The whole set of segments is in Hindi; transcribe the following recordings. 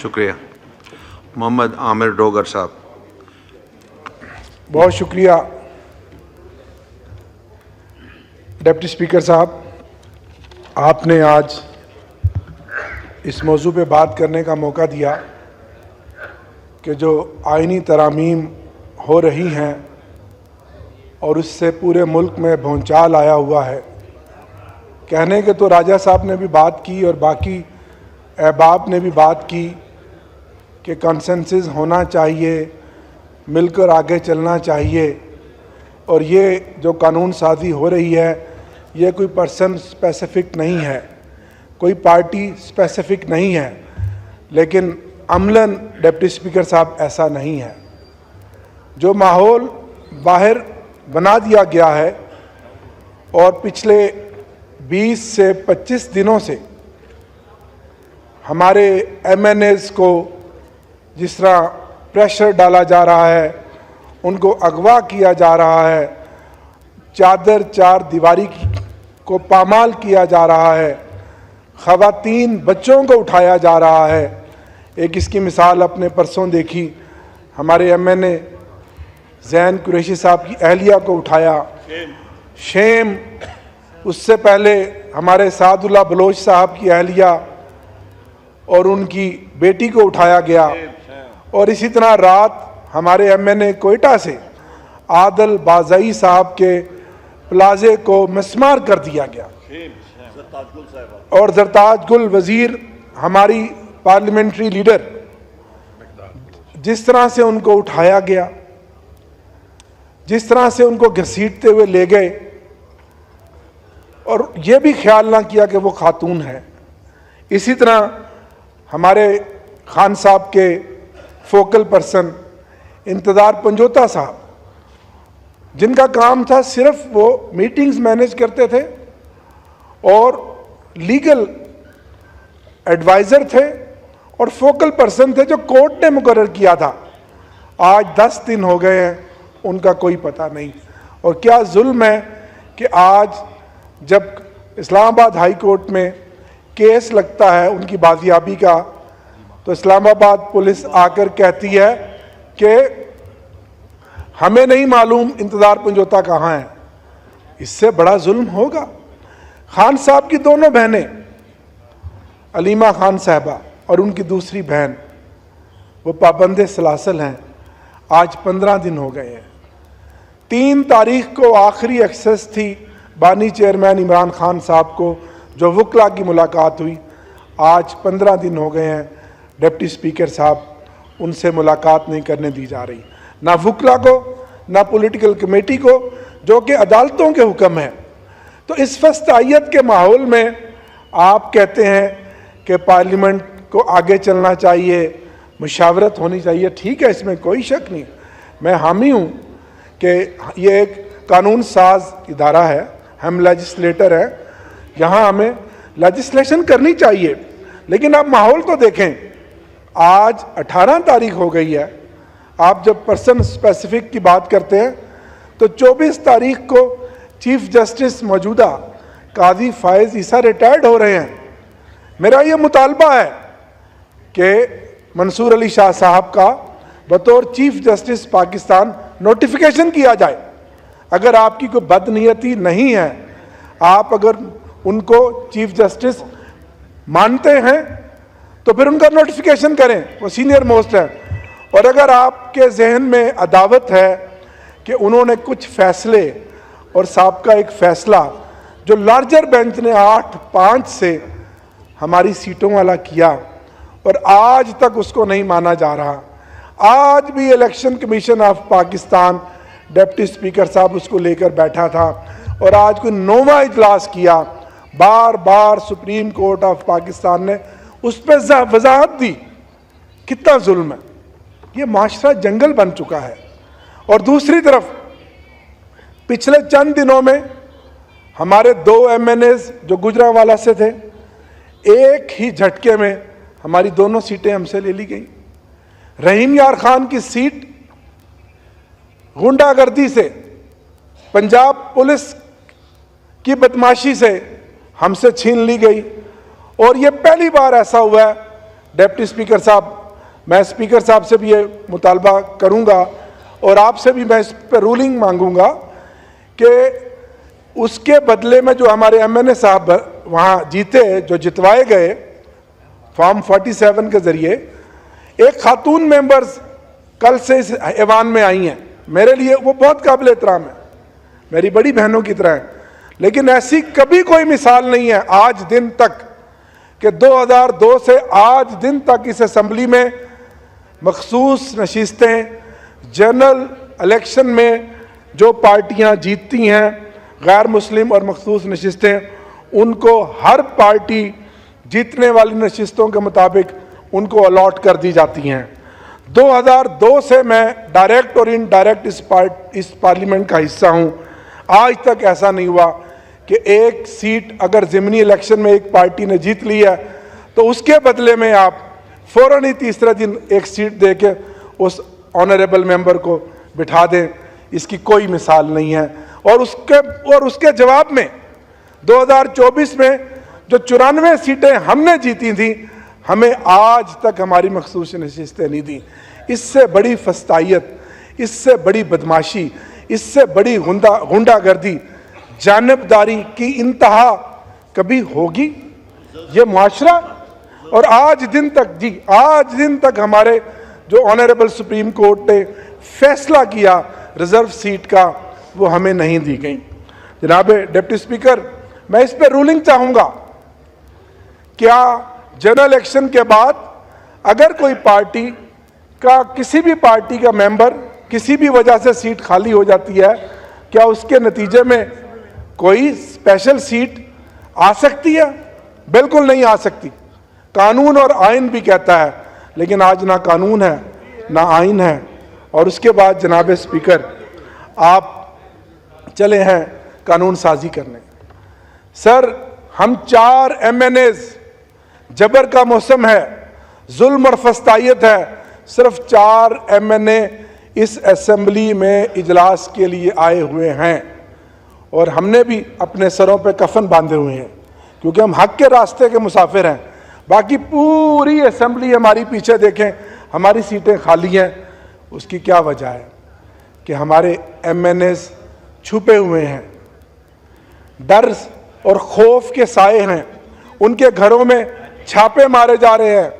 शुक्रिया। मोहम्मद आमिर डोगर साहब। बहुत शुक्रिया डिप्टी स्पीकर साहब, आपने आज इस मौजू पे बात करने का मौका दिया कि जो आइनी तरामीम हो रही हैं और उससे पूरे मुल्क में भौचाल आया हुआ है। कहने के तो राजा साहब ने भी बात की और बाकी अहबाब ने भी बात की कि कंसेंसस होना चाहिए, मिलकर आगे चलना चाहिए, और ये जो कानून साजी हो रही है ये कोई पर्सन स्पेसिफिक नहीं है, कोई पार्टी स्पेसिफिक नहीं है, लेकिन अमलन डिप्टी स्पीकर साहब ऐसा नहीं है। जो माहौल बाहर बना दिया गया है और पिछले 20 से 25 दिनों से हमारे MNAs को जिस तरह प्रेशर डाला जा रहा है, उनको अगवा किया जा रहा है, चार दीवारी को पामाल किया जा रहा है, ख़वातीन बच्चों को उठाया जा रहा है। एक इसकी मिसाल अपने परसों देखी, हमारे MNA ज़ैन कुरैशी साहब की अहलिया को उठाया, शेम। उससे पहले हमारे सादुल्ला बलोच साहब की अहलिया और उनकी बेटी को उठाया गया, और इसी तरह रात हमारे MNA कोयटा से आदल बाज़ई साहब के प्लाजे को मिसमार कर दिया गया, और जरताज गुल वज़ीर हमारी पार्लियामेंट्री लीडर, जिस तरह से उनको उठाया गया, जिस तरह से उनको घसीटते हुए ले गए, और ये भी ख्याल ना किया कि वो खातून है। इसी तरह हमारे खान साहब के फोकल पर्सन इंतज़ार पंजोता साहब, जिनका काम था सिर्फ वो मीटिंग्स मैनेज करते थे और लीगल एडवाइज़र थे और फोकल पर्सन थे जो कोर्ट ने मुकर्रर किया था, आज 10 दिन हो गए हैं, उनका कोई पता नहीं। और क्या जुल्म है कि आज जब इस्लामाबाद हाई कोर्ट में केस लगता है उनकी बाजियाबी का, तो इस्लामाबाद पुलिस आकर कहती है कि हमें नहीं मालूम इंतज़ार पंजोता कहाँ है। इससे बड़ा जुल्म होगा। खान साहब की दोनों बहनें, अलीमा खान साहबा और उनकी दूसरी बहन, वो पाबंदे सलासल हैं, आज 15 दिन हो गए हैं। 3 तारीख को आखिरी एक्सेस थी बानी चेयरमैन इमरान खान साहब को, जो वकला की मुलाकात हुई, आज 15 दिन हो गए हैं। डिप्टी स्पीकर साहब, उनसे मुलाकात नहीं करने दी जा रही, ना वकला को ना पॉलिटिकल कमेटी को, जो कि अदालतों के हुक्म है। तो इस फस्तायत के माहौल में आप कहते हैं कि पार्लियामेंट को आगे चलना चाहिए, मुशावरत होनी चाहिए। ठीक है, इसमें कोई शक नहीं, मैं हामी हूँ कि ये एक कानून साज इदारा है, हम लेजिस्लेटर हैं, यहाँ हमें लेजिस्लेशन करनी चाहिए। लेकिन आप माहौल तो देखें, आज 18 तारीख हो गई है। आप जब पर्सन स्पेसिफिक की बात करते हैं तो 24 तारीख को चीफ जस्टिस मौजूदा काजी फायज ईसा रिटायर्ड हो रहे हैं। मेरा ये मुतालबा है कि मंसूर अली शाह साहब का बतौर चीफ जस्टिस पाकिस्तान नोटिफिकेशन किया जाए। अगर आपकी कोई बदनीयती नहीं है, आप अगर उनको चीफ जस्टिस मानते हैं तो फिर उनका नोटिफिकेशन करें, वो सीनियर मोस्ट है। और अगर आपके जहन में अदावत है कि उन्होंने कुछ फैसले और साहब का एक फैसला जो लार्जर बेंच ने 8-5 से हमारी सीटों वाला किया और आज तक उसको नहीं माना जा रहा, आज भी election commission of Pakistan deputy speaker साहब उसको लेकर बैठा था और आज कोई 9वां इजलास किया, बार बार सुप्रीम कोर्ट ऑफ पाकिस्तान ने उस पर वजाहत दी। कितना जुल्म है, ये माशरा जंगल बन चुका है। और दूसरी तरफ पिछले चंद दिनों में हमारे 2 MNAs जो गुजरांवाला से थे, एक ही झटके में हमारी दोनों सीटें हमसे ले ली गई। रहीम यार खान की सीट गुंडागर्दी से, पंजाब पुलिस की बदमाशी से हमसे छीन ली गई। और ये पहली बार ऐसा हुआ है डिप्टी स्पीकर साहब, मैं स्पीकर साहब से भी ये मुतालबा करूंगा और आपसे भी मैं इस पर रूलिंग मांगूंगा कि उसके बदले में जो हमारे एमएनए साहब वहाँ जीते, जो जितवाए गए फॉर्म 47 के जरिए, एक खातून मेंबर्स कल से इस ऐवान में आई हैं, मेरे लिए वो बहुत काबिल एहतराम है, मेरी बड़ी बहनों की तरह है, लेकिन ऐसी कभी कोई मिसाल नहीं है आज दिन तक कि 2002 से आज दिन तक इस असेंबली में मखसूस नशिस्तें, जनरल इलेक्शन में जो पार्टियां जीतती हैं गैर मुस्लिम और मखसूस नशिस्तें, उनको हर पार्टी जीतने वाली नशिस्तों के मुताबिक उनको अलॉट कर दी जाती हैं। 2002 से मैं डायरेक्ट और इनडायरेक्ट इस पार्लियामेंट का हिस्सा हूं। आज तक ऐसा नहीं हुआ कि एक सीट अगर ज़िमनी इलेक्शन में एक पार्टी ने जीत ली है तो उसके बदले में आप फौरन ही तीसरे दिन एक सीट दे के उस ऑनरेबल मेंबर को बिठा दें। इसकी कोई मिसाल नहीं है। और उसके जवाब में 2024 में जो 94 सीटें हमने जीती थी, हमें आज तक हमारी मखसूस नशिस्तें नहीं दी। इससे बड़ी फस्तायत, इससे बड़ी बदमाशी, इससे बड़ी गुंडागर्दी, जानबदारी की इंतहा कभी होगी ये मुआशरा? और आज दिन तक हमारे जो ऑनरेबल सुप्रीम कोर्ट ने फैसला किया रिजर्व सीट का, वो हमें नहीं दी गई। जनाब डिप्टी स्पीकर, मैं इस पर रूलिंग चाहूंगा। क्या जनरल इलेक्शन के बाद अगर कोई पार्टी का, किसी भी पार्टी का मेंबर किसी भी वजह से सीट खाली हो जाती है, क्या उसके नतीजे में कोई स्पेशल सीट आ सकती है? बिल्कुल नहीं आ सकती। कानून और आइन भी कहता है, लेकिन आज ना कानून है ना आइन है। और उसके बाद जनाब स्पीकर, आप चले हैं कानून साजी करने। सर, हम 4 MNAs, जबर का मौसम है, जुल्म और फस्तायत है, सिर्फ 4 MNA इस असेंबली में इजलास के लिए आए हुए हैं और हमने भी अपने सरों पे कफन बांधे हुए हैं क्योंकि हम हक के रास्ते के मुसाफिर हैं। बाकी पूरी असेंबली हमारी पीछे देखें, हमारी सीटें खाली हैं। उसकी क्या वजह है कि हमारे MNAs छुपे हुए हैं, डर और खौफ के साए हैं, उनके घरों में छापे मारे जा रहे हैं,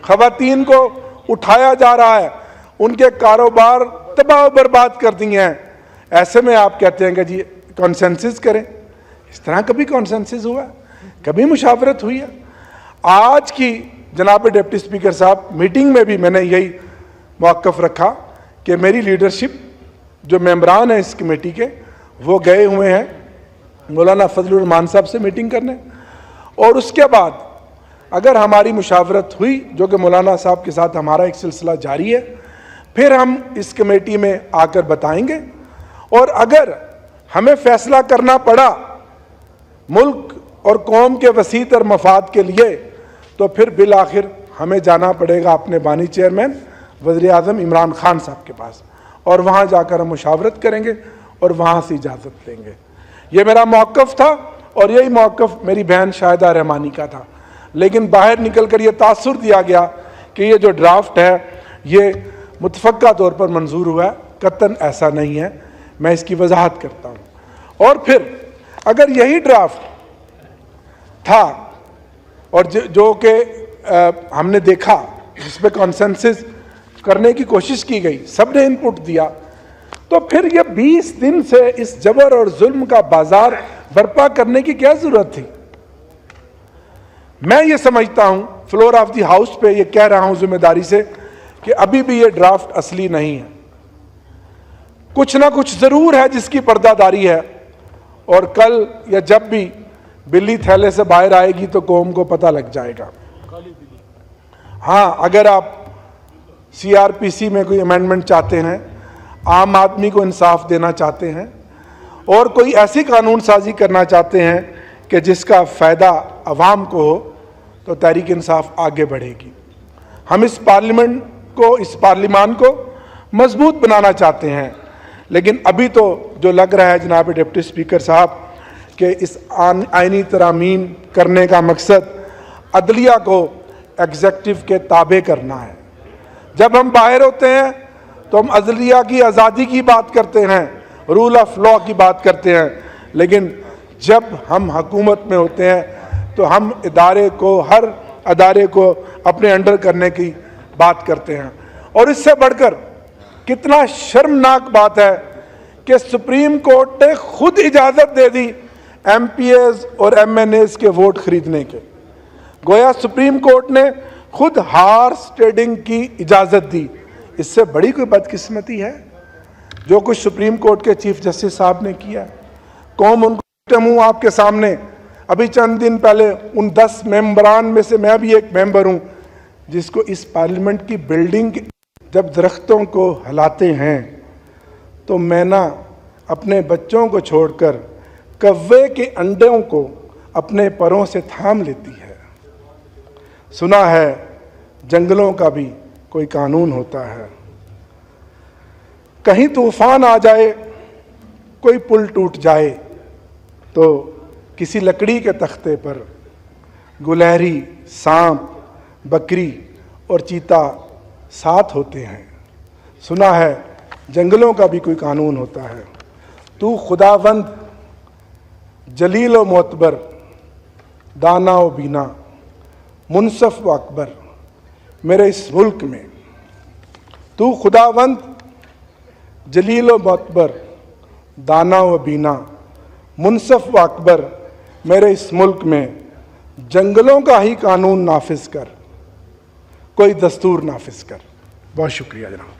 खवातीन को उठाया जा रहा है, उनके कारोबार तबाह बर्बाद कर दिए हैं। ऐसे में आप कहते हैं कि जी कॉन्सेंसस करें। इस तरह कभी कॉन्सेंसस हुआ? कभी मुशावरत हुई है? आज की जनाब डिप्टी स्पीकर साहब मीटिंग में भी मैंने यही मौक़िफ़ रखा कि मेरी लीडरशिप, जो मेंबरान हैं इस कमेटी के, वो गए हुए हैं मौलाना फजलुर रहमान साहब से मीटिंग करने, और उसके बाद अगर हमारी मुशावरत हुई, जो कि मौलाना साहब के साथ हमारा एक सिलसिला जारी है, फिर हम इस कमेटी में आकर बताएंगे। और अगर हमें फैसला करना पड़ा मुल्क और कौम के वसीतर मफाद के लिए, तो फिर बिल आखिर हमें जाना पड़ेगा अपने बानी चेयरमैन वज़ीर आज़म इमरान खान साहब के पास, और वहाँ जाकर हम मुशावरत करेंगे और वहाँ से इजाज़त लेंगे। ये मेरा मौक़िफ़ था और यही मौक़िफ़ मेरी बहन शाहिदा रहमानी का था। लेकिन बाहर निकल कर ये तासुर दिया गया कि ये जो ड्राफ्ट है ये मुतफ़क्का तौर पर मंजूर हुआ है। कतन ऐसा नहीं है, मैं इसकी वजाहत करता हूँ। और फिर अगर यही ड्राफ्ट था और जो कि हमने देखा, जिस पे कॉन्सेंसस करने की कोशिश की गई, सबने इनपुट दिया, तो फिर ये 20 दिन से इस जबर और जुल्म का बाजार बर्पा करने की क्या जरूरत थी? मैं ये समझता हूं, फ्लोर ऑफ द हाउस पे ये कह रहा हूं जिम्मेदारी से, कि अभी भी ये ड्राफ्ट असली नहीं है। कुछ ना कुछ जरूर है जिसकी पर्दादारी है, और कल या जब भी बिल्ली थैले से बाहर आएगी तो कौम को पता लग जाएगा। हाँ, अगर आप CRPC में कोई अमेंडमेंट चाहते हैं, आम आदमी को इंसाफ देना चाहते हैं, और कोई ऐसी कानून साजी करना चाहते हैं कि जिसका फ़ायदा अवाम को हो, तो तहरीक इंसाफ आगे बढ़ेगी। हम इस पार्लियामेंट को, इस पार्लिमान को मजबूत बनाना चाहते हैं। लेकिन अभी तो जो लग रहा है जनाब डिप्टी स्पीकर साहब कि इस आइनी तरामीम करने का मकसद अदलिया को एग्जेक्टिव के ताबे करना है। जब हम बाहर होते हैं तो हम अदलिया की आज़ादी की बात करते हैं, रूल ऑफ लॉ की बात करते हैं, लेकिन जब हम हुकूमत में होते हैं तो हम हर अदारे को अपने अंडर करने की बात करते हैं। और इससे बढ़कर कितना शर्मनाक बात है कि सुप्रीम कोर्ट ने खुद इजाज़त दे दी MPAs और MNAs के वोट खरीदने के। गोया सुप्रीम कोर्ट ने खुद हार्स ट्रेडिंग की इजाज़त दी। इससे बड़ी कोई बदकिस्मती है जो कुछ सुप्रीम कोर्ट के चीफ जस्टिस साहब ने किया। कौम उनको मुँह आपके सामने, अभी चंद दिन पहले उन 10 मेंबरान में से मैं भी एक मेंबर हूँ जिसको इस पार्लियामेंट की बिल्डिंग जब दरख्तों को हिलाते हैं तो मैना अपने बच्चों को छोड़कर कव्वे के अंडों को अपने परों से थाम लेती है। सुना है जंगलों का भी कोई कानून होता है। कहीं तूफान आ जाए, कोई पुल टूट जाए तो किसी लकड़ी के तख्ते पर गुलहरी, सांप, बकरी और चीता साथ होते हैं। सुना है जंगलों का भी कोई कानून होता है। तू खुदावंद जलील व मोतबर, दाना व बीना, मुनसफ व अकबर मेरे इस मुल्क में। तू खुदावंद जलील व मोतबर, दाना व बीना, मुनसफ व अकबर मेरे इस मुल्क में जंगलों का ही कानून नाफिज कर, कोई दस्तूर नाफिज कर। बहुत शुक्रिया जनाब।